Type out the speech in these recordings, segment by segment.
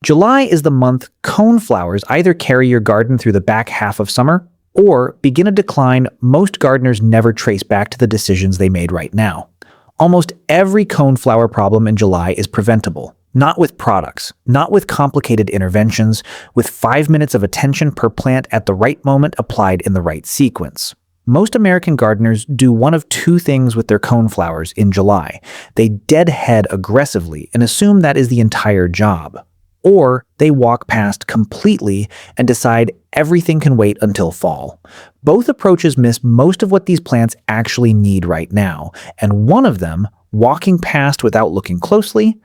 July is the month coneflowers either carry your garden through the back half of summer or begin a decline most gardeners never trace back to the decisions they made right now. Almost every coneflower problem in July is preventable, not with products, not with complicated interventions, with 5 minutes of attention per plant at the right moment applied in the right sequence. Most American gardeners do one of two things with their coneflowers in July. They deadhead aggressively and assume that is the entire job. Or they walk past completely and decide everything can wait until fall. Both approaches miss most of what these plants actually need right now, and one of them, walking past without looking closely,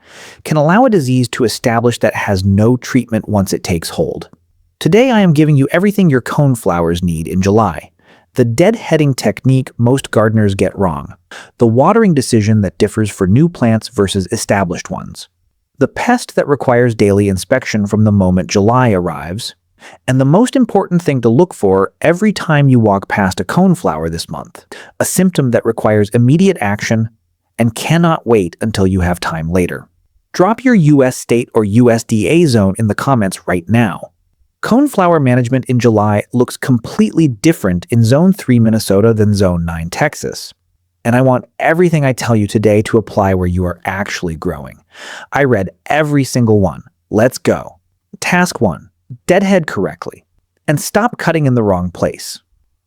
can allow a disease to establish that has no treatment once it takes hold. Today I am giving you everything your coneflowers need in July. The deadheading technique most gardeners get wrong. The watering decision that differs for new plants versus established ones. The pest that requires daily inspection from the moment July arrives, and the most important thing to look for every time you walk past a coneflower this month, a symptom that requires immediate action and cannot wait until you have time later. Drop your US state or USDA zone in the comments right now. Coneflower management in July looks completely different in Zone 3 Minnesota than Zone 9 Texas. And I want everything I tell you today to apply where you are actually growing. I read every single one. Let's go. Task 1. Deadhead correctly. And stop cutting in the wrong place.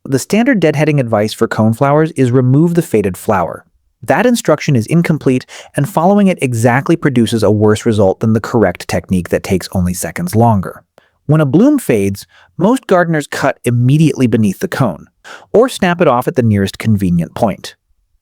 The standard deadheading advice for coneflowers is remove the faded flower. That instruction is incomplete, and following it exactly produces a worse result than the correct technique that takes only seconds longer. When a bloom fades, most gardeners cut immediately beneath the cone, or snap it off at the nearest convenient point.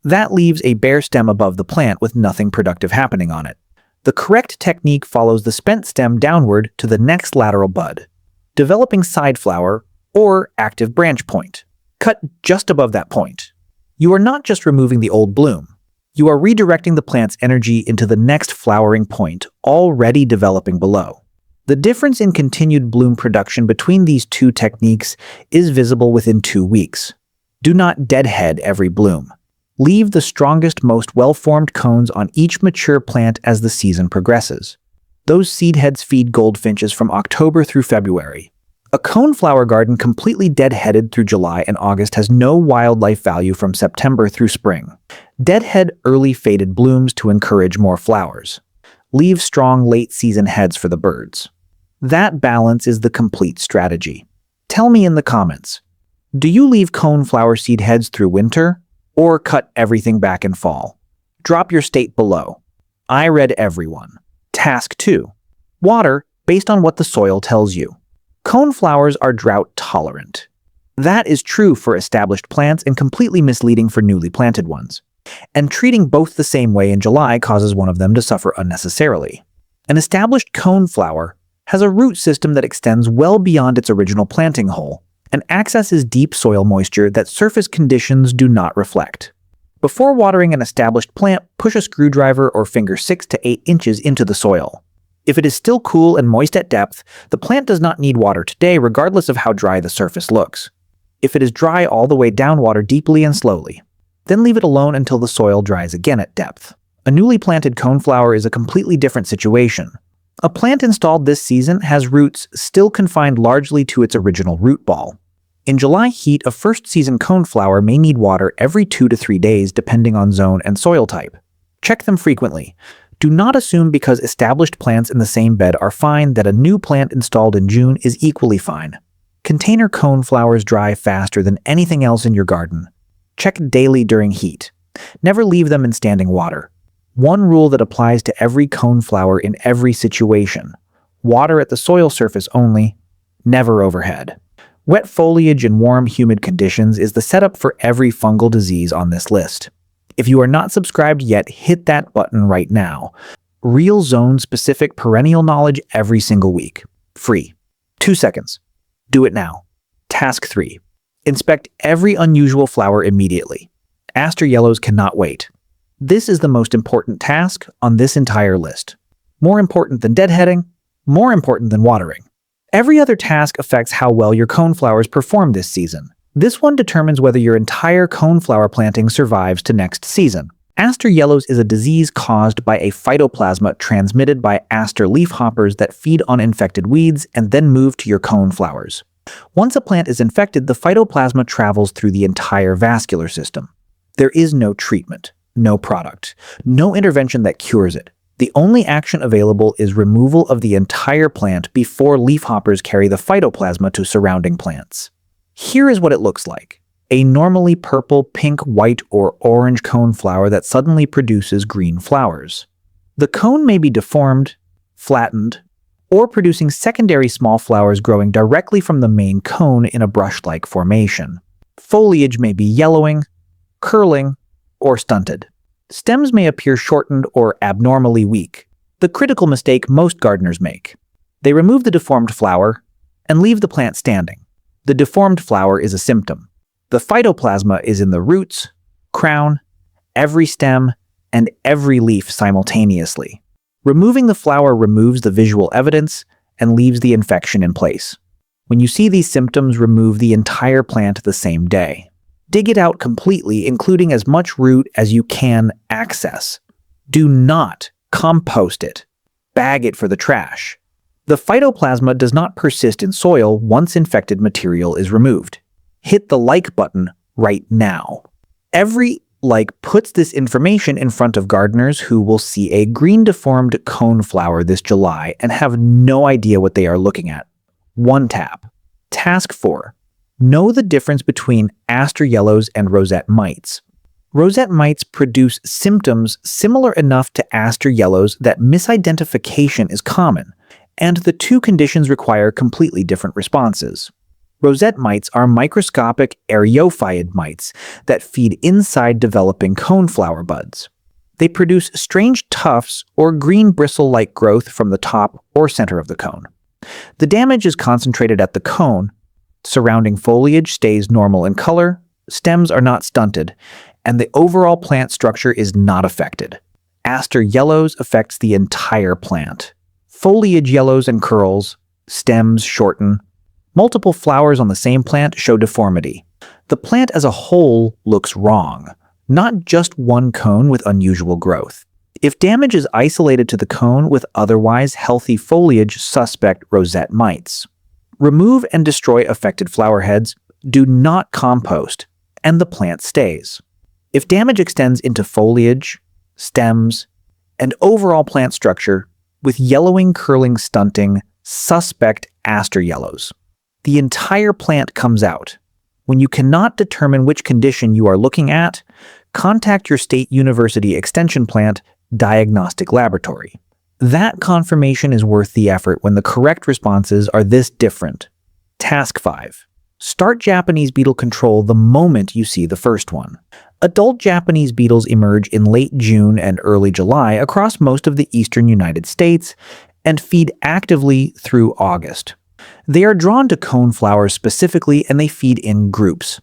That leaves a bare stem above the plant with nothing productive happening on it. The correct technique follows the spent stem downward to the next lateral bud, developing side flower or active branch point. Cut just above that point. You are not just removing the old bloom. You are redirecting the plant's energy into the next flowering point already developing below. The difference in continued bloom production between these two techniques is visible within 2 weeks. Do not deadhead every bloom. Leave the strongest, most well-formed cones on each mature plant as the season progresses. Those seed heads feed goldfinches from October through February. A coneflower garden completely deadheaded through July and August has no wildlife value from September through spring. Deadhead early faded blooms to encourage more flowers. Leave strong late-season heads for the birds. That balance is the complete strategy. Tell me in the comments, do you leave coneflower seed heads through winter? Or cut everything back in fall? Drop your state below. I read everyone. Task 2. Water based on what the soil tells you. Coneflowers are drought tolerant. That is true for established plants and completely misleading for newly planted ones. And treating both the same way in July causes one of them to suffer unnecessarily. An established coneflower has a root system that extends well beyond its original planting hole and accesses deep soil moisture that surface conditions do not reflect. Before watering an established plant, push a screwdriver or finger 6 to 8 inches into the soil. If it is still cool and moist at depth, the plant does not need water today regardless of how dry the surface looks. If it is dry all the way down, water deeply and slowly. Then leave it alone until the soil dries again at depth. A newly planted coneflower is a completely different situation. A plant installed this season has roots still confined largely to its original root ball. In July heat, a first-season coneflower may need water every 2 to 3 days depending on zone and soil type. Check them frequently. Do not assume because established plants in the same bed are fine that a new plant installed in June is equally fine. Container coneflowers dry faster than anything else in your garden. Check daily during heat. Never leave them in standing water. One rule that applies to every coneflower in every situation. Water at the soil surface only, never overhead. Wet foliage in warm, humid conditions is the setup for every fungal disease on this list. If you are not subscribed yet, hit that button right now. Real zone-specific perennial knowledge every single week. Free. 2 seconds. Do it now. Task 3. Inspect every unusual flower immediately. Aster yellows cannot wait. This is the most important task on this entire list. More important than deadheading, more important than watering. Every other task affects how well your coneflowers perform this season. This one determines whether your entire coneflower planting survives to next season. Aster yellows is a disease caused by a phytoplasma transmitted by aster leafhoppers that feed on infected weeds and then move to your coneflowers. Once a plant is infected, the phytoplasma travels through the entire vascular system. There is no treatment, no product, no intervention that cures it. The only action available is removal of the entire plant before leafhoppers carry the phytoplasma to surrounding plants. Here is what it looks like. A normally purple, pink, white, or orange coneflower that suddenly produces green flowers. The cone may be deformed, flattened, or producing secondary small flowers growing directly from the main cone in a brush-like formation. Foliage may be yellowing, curling, or stunted. Stems may appear shortened or abnormally weak, the critical mistake most gardeners make. They remove the deformed flower and leave the plant standing. The deformed flower is a symptom. The phytoplasma is in the roots, crown, every stem, and every leaf simultaneously. Removing the flower removes the visual evidence and leaves the infection in place. When you see these symptoms, remove the entire plant the same day. Dig it out completely, including as much root as you can access. Do not compost it. Bag it for the trash. The phytoplasma does not persist in soil once infected material is removed. Hit the like button right now. Every like puts this information in front of gardeners who will see a green deformed coneflower this July and have no idea what they are looking at. 1 tap. Task 4. Know the difference between aster yellows and rosette mites. Rosette mites produce symptoms similar enough to aster yellows that misidentification is common, and the two conditions require completely different responses. Rosette mites are microscopic areophyid mites that feed inside developing coneflower buds. They produce strange tufts or green bristle-like growth from the top or center of the cone. The damage is concentrated at the cone. Surrounding foliage stays normal in color, stems are not stunted, and the overall plant structure is not affected. Aster yellows affects the entire plant. Foliage yellows and curls, stems shorten. Multiple flowers on the same plant show deformity. The plant as a whole looks wrong, not just one cone with unusual growth. If damage is isolated to the cone with otherwise healthy foliage, suspect rosette mites. Remove and destroy affected flower heads, do not compost, and the plant stays. If damage extends into foliage, stems, and overall plant structure, with yellowing, curling, stunting, suspect aster yellows. The entire plant comes out. When you cannot determine which condition you are looking at, contact your state university extension plant diagnostic laboratory. That confirmation is worth the effort when the correct responses are this different. Task 5. Start Japanese beetle control the moment you see the first one. Adult Japanese beetles emerge in late June and early July across most of the eastern United States and feed actively through August. They are drawn to coneflowers specifically, and they feed in groups.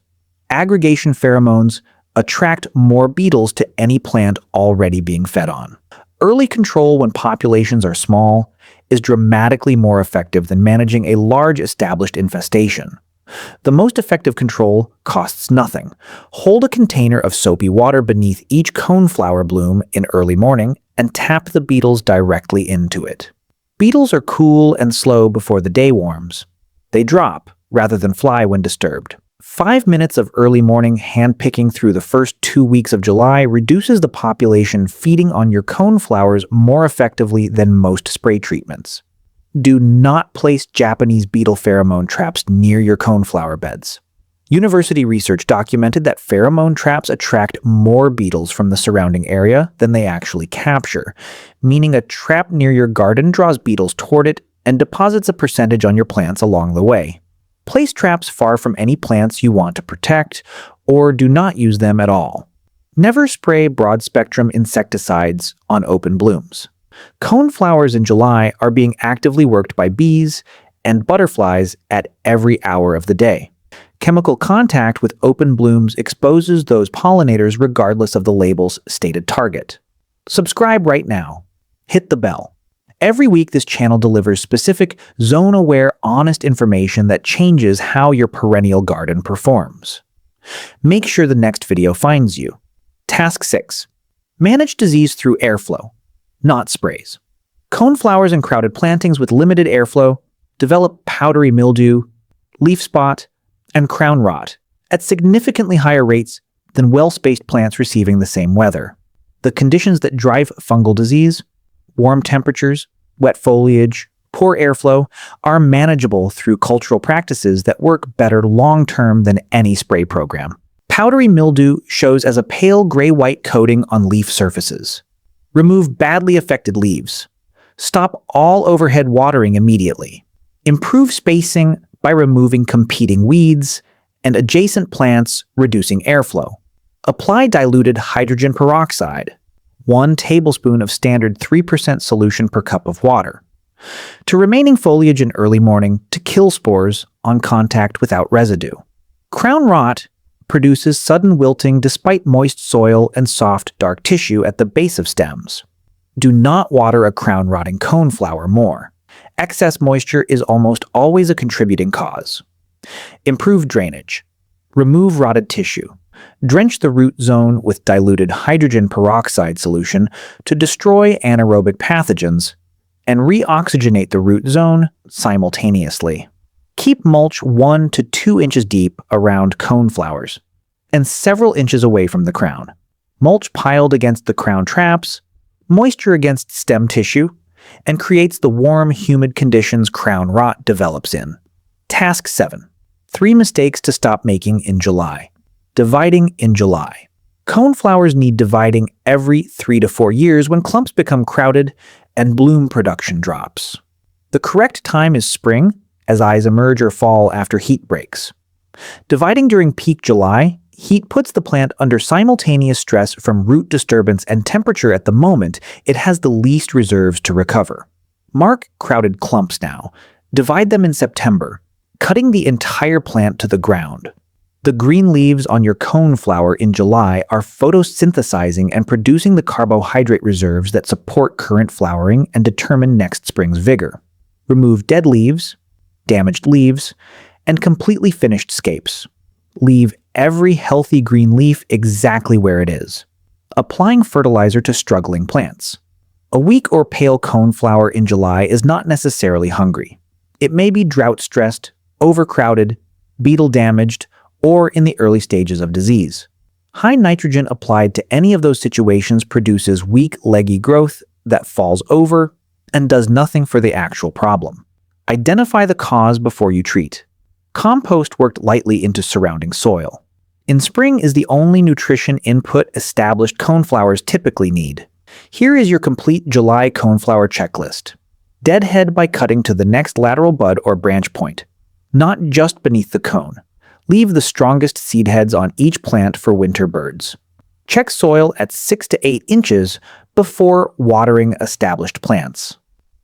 Aggregation pheromones attract more beetles to any plant already being fed on. Early control when populations are small is dramatically more effective than managing a large established infestation. The most effective control costs nothing. Hold a container of soapy water beneath each coneflower bloom in early morning and tap the beetles directly into it. Beetles are cool and slow before the day warms. They drop rather than fly when disturbed. 5 minutes of early morning hand-picking through the first 2 weeks of July reduces the population feeding on your coneflowers more effectively than most spray treatments. Do not place Japanese beetle pheromone traps near your coneflower beds. University research documented that pheromone traps attract more beetles from the surrounding area than they actually capture, meaning a trap near your garden draws beetles toward it and deposits a percentage on your plants along the way. Place traps far from any plants you want to protect, or do not use them at all. Never spray broad-spectrum insecticides on open blooms. Coneflowers in July are being actively worked by bees and butterflies at every hour of the day. Chemical contact with open blooms exposes those pollinators regardless of the label's stated target. Subscribe right now. Hit the bell. Every week, this channel delivers specific, zone-aware, honest information that changes how your perennial garden performs. Make sure the next video finds you. Task 6. Manage disease through airflow, not sprays. Coneflowers and crowded plantings with limited airflow develop powdery mildew, leaf spot, and crown rot at significantly higher rates than well-spaced plants receiving the same weather. The conditions that drive fungal disease, warm temperatures, wet foliage, poor airflow, are manageable through cultural practices that work better long-term than any spray program. Powdery mildew shows as a pale gray-white coating on leaf surfaces. Remove badly affected leaves. Stop all overhead watering immediately. Improve spacing by removing competing weeds and adjacent plants, reducing airflow. Apply diluted hydrogen peroxide, 1 tablespoon of standard 3% solution per cup of water, to remaining foliage in early morning to kill spores on contact without residue. Crown rot produces sudden wilting despite moist soil and soft, dark tissue at the base of stems. Do not water a crown-rotting coneflower more. Excess moisture is almost always a contributing cause. Improve drainage. Remove rotted tissue. Drench the root zone with diluted hydrogen peroxide solution to destroy anaerobic pathogens and reoxygenate the root zone simultaneously. Keep mulch 1 to 2 inches deep around coneflowers and several inches away from the crown. Mulch piled against the crown traps moisture against stem tissue and creates the warm, humid conditions crown rot develops in. Task 7. 3 mistakes to stop making in July. Dividing in July. Coneflowers need dividing every 3 to 4 years when clumps become crowded and bloom production drops. The correct time is spring, as eyes emerge or fall after heat breaks. Dividing during peak July, heat puts the plant under simultaneous stress from root disturbance and temperature at the moment it has the least reserves to recover. Mark crowded clumps now. Divide them in September, cutting the entire plant to the ground. The green leaves on your coneflower in July are photosynthesizing and producing the carbohydrate reserves that support current flowering and determine next spring's vigor. Remove dead leaves, damaged leaves, and completely finished scapes. Leave every healthy green leaf exactly where it is. Applying fertilizer to struggling plants. A weak or pale coneflower in July is not necessarily hungry. It may be drought-stressed, overcrowded, beetle-damaged, or in the early stages of disease. High nitrogen applied to any of those situations produces weak, leggy growth that falls over and does nothing for the actual problem. Identify the cause before you treat. Compost worked lightly into surrounding soil. In spring is the only nutrition input established coneflowers typically need. Here is your complete July coneflower checklist. Deadhead by cutting to the next lateral bud or branch point, not just beneath the cone. Leave the strongest seed heads on each plant for winter birds. Check soil at 6 to 8 inches before watering established plants.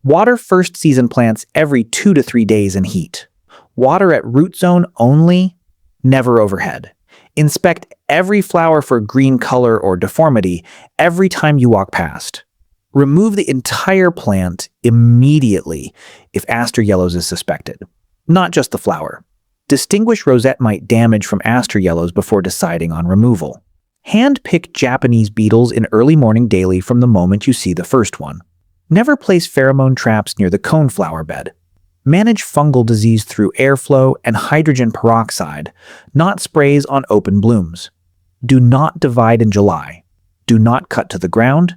Water first season plants every 2 to 3 days in heat. Water at root zone only, never overhead. Inspect every flower for green color or deformity every time you walk past. Remove the entire plant immediately if Aster yellows is suspected, not just the flower. Distinguish rosette mite damage from Aster yellows before deciding on removal. Hand-pick Japanese beetles in early morning daily from the moment you see the first one. Never place pheromone traps near the coneflower bed. Manage fungal disease through airflow and hydrogen peroxide, not sprays on open blooms. Do not divide in July. Do not cut to the ground.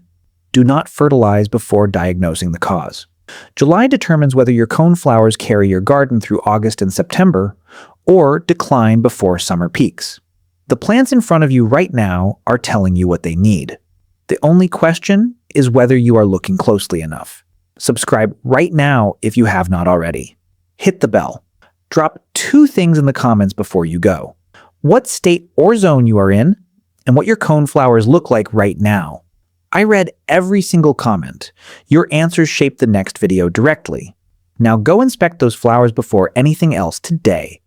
Do not fertilize before diagnosing the cause. July determines whether your coneflowers carry your garden through August and September or decline before summer peaks. The plants in front of you right now are telling you what they need. The only question is whether you are looking closely enough. Subscribe right now if you have not already. Hit the bell. Drop 2 things in the comments before you go. What state or zone you are in, and what your coneflowers look like right now. I read every single comment. Your answers shape the next video directly. Now go inspect those flowers before anything else today.